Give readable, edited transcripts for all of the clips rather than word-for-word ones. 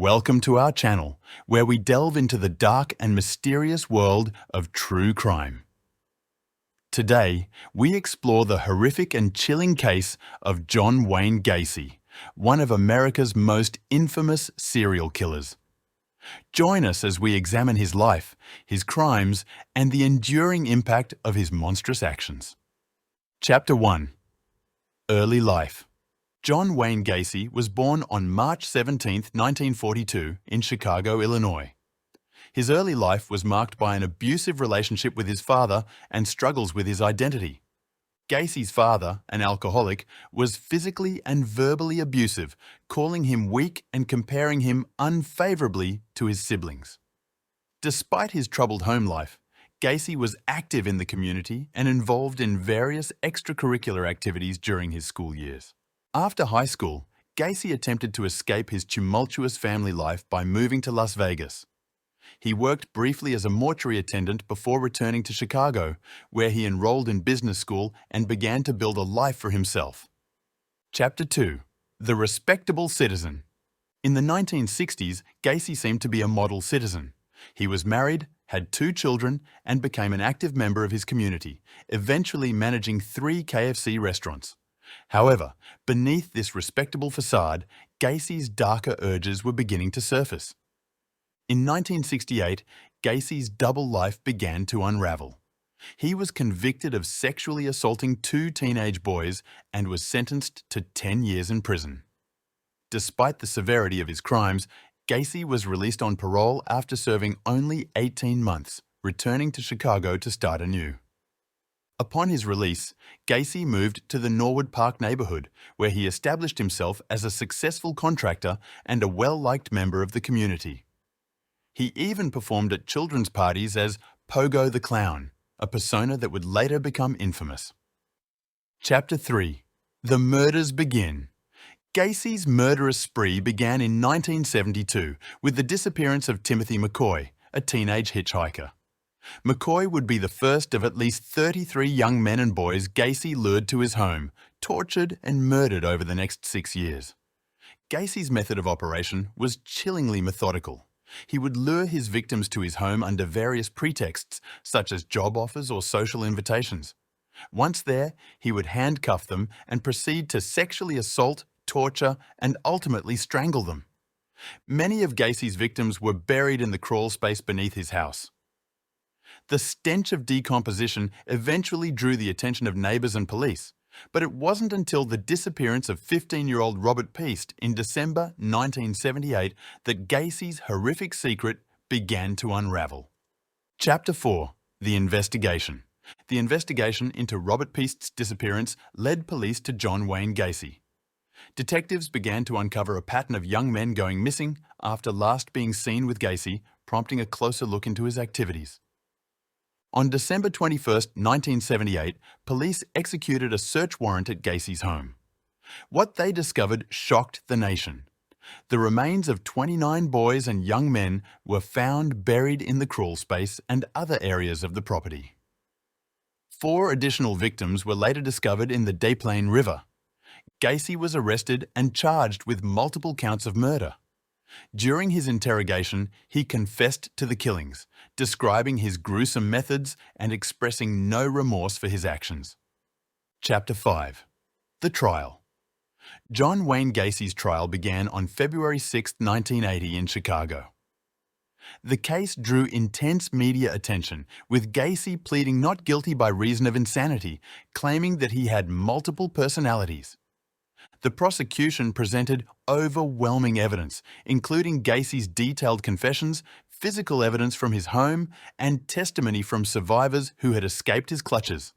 Welcome to our channel, where we delve into the dark and mysterious world of true crime. Today, we explore the horrific and chilling case of John Wayne Gacy, one of America's most infamous serial killers. Join us as we examine his life, his crimes, and the enduring impact of his monstrous actions. Chapter 1. Early Life. John Wayne Gacy was born on March 17, 1942, in Chicago, Illinois. His early life was marked by an abusive relationship with his father and struggles with his identity. Gacy's father, an alcoholic, was physically and verbally abusive, calling him weak and comparing him unfavorably to his siblings. Despite his troubled home life, Gacy was active in the community and involved in various extracurricular activities during his school years. After high school, Gacy attempted to escape his tumultuous family life by moving to Las Vegas. He worked briefly as a mortuary attendant before returning to Chicago, where he enrolled in business school and began to build a life for himself. Chapter 2. The Respectable Citizen. In the 1960s, Gacy seemed to be a model citizen. He was married, had 2 children, and became an active member of his community, eventually managing 3 KFC restaurants. However, beneath this respectable facade, Gacy's darker urges were beginning to surface. In 1968, Gacy's double life began to unravel. He was convicted of sexually assaulting 2 teenage boys and was sentenced to 10 years in prison. Despite the severity of his crimes, Gacy was released on parole after serving only 18 months, returning to Chicago to start anew. Upon his release, Gacy moved to the Norwood Park neighborhood, where he established himself as a successful contractor and a well-liked member of the community. He even performed at children's parties as Pogo the Clown, a persona that would later become infamous. Chapter 3. The Murders Begin. Gacy's murderous spree began in 1972 with the disappearance of Timothy McCoy, a teenage hitchhiker. McCoy would be the first of at least 33 young men and boys Gacy lured to his home, tortured and murdered over the next 6 years. Gacy's method of operation was chillingly methodical. He would lure his victims to his home under various pretexts, such as job offers or social invitations. Once there, he would handcuff them and proceed to sexually assault, torture, and ultimately strangle them. Many of Gacy's victims were buried in the crawl space beneath his house. The stench of decomposition eventually drew the attention of neighbors and police, but it wasn't until the disappearance of 15-year-old Robert Peast in December 1978 that Gacy's horrific secret began to unravel. Chapter 4. The Investigation. The investigation into Robert Peast's disappearance led police to John Wayne Gacy. Detectives began to uncover a pattern of young men going missing after last being seen with Gacy, prompting a closer look into his activities. On December 21, 1978, police executed a search warrant at Gacy's home. What they discovered shocked the nation. The remains of 29 boys and young men were found buried in the crawl space and other areas of the property. 4 additional victims were later discovered in the Des Plaines River. Gacy was arrested and charged with multiple counts of murder. During his interrogation, he confessed to the killings, describing his gruesome methods and expressing no remorse for his actions. Chapter 5. The Trial. John Wayne Gacy's trial began on February 6, 1980 in Chicago. The case drew intense media attention, with Gacy pleading not guilty by reason of insanity, claiming that he had multiple personalities. The prosecution presented overwhelming evidence, including Gacy's detailed confessions, physical evidence from his home, and testimony from survivors who had escaped his clutches.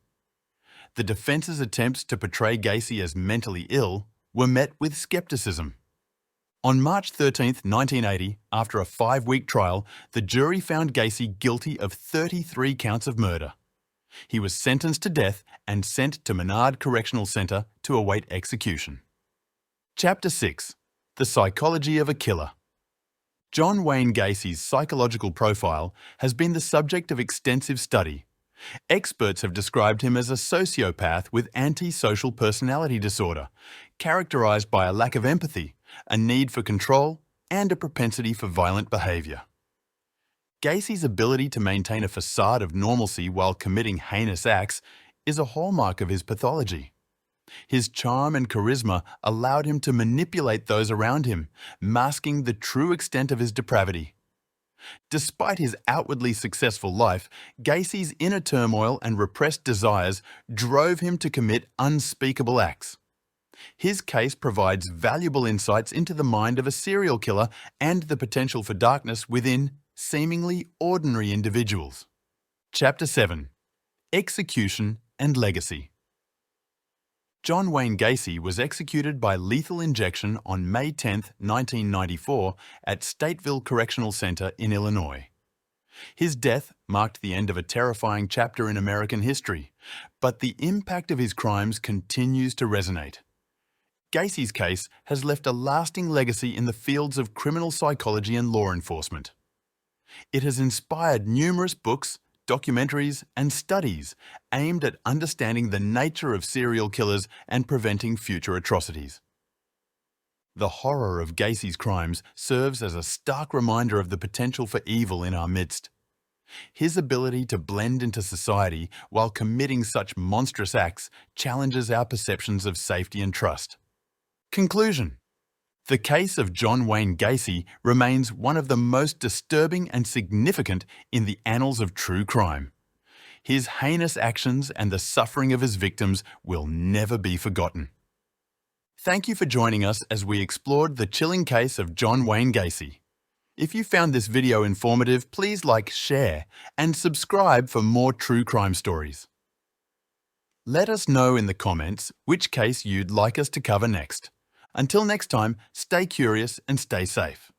The defense's attempts to portray Gacy as mentally ill were met with skepticism. On March 13, 1980, after a 5-week trial, the jury found Gacy guilty of 33 counts of murder. He was sentenced to death and sent to Menard Correctional Center to await execution. Chapter 6. The Psychology of a Killer. John Wayne Gacy's psychological profile has been the subject of extensive study. Experts have described him as a sociopath with antisocial personality disorder, characterized by a lack of empathy, a need for control, and a propensity for violent behaviour. Gacy's ability to maintain a facade of normalcy while committing heinous acts is a hallmark of his pathology. His charm and charisma allowed him to manipulate those around him, masking the true extent of his depravity. Despite his outwardly successful life, Gacy's inner turmoil and repressed desires drove him to commit unspeakable acts. His case provides valuable insights into the mind of a serial killer and the potential for darkness within seemingly ordinary individuals. Chapter 7. Execution and Legacy. John Wayne Gacy was executed by lethal injection on May 10, 1994 at Stateville Correctional Center in Illinois. His death marked the end of a terrifying chapter in American history, but the impact of his crimes continues to resonate. Gacy's case has left a lasting legacy in the fields of criminal psychology and law enforcement. It has inspired numerous books, documentaries, and studies aimed at understanding the nature of serial killers and preventing future atrocities. The horror of Gacy's crimes serves as a stark reminder of the potential for evil in our midst. His ability to blend into society while committing such monstrous acts challenges our perceptions of safety and trust. Conclusion. The case of John Wayne Gacy remains one of the most disturbing and significant in the annals of true crime. His heinous actions and the suffering of his victims will never be forgotten. Thank you for joining us as we explored the chilling case of John Wayne Gacy. If you found this video informative, please like, share, and subscribe for more true crime stories. Let us know in the comments which case you'd like us to cover next. Until next time, stay curious and stay safe.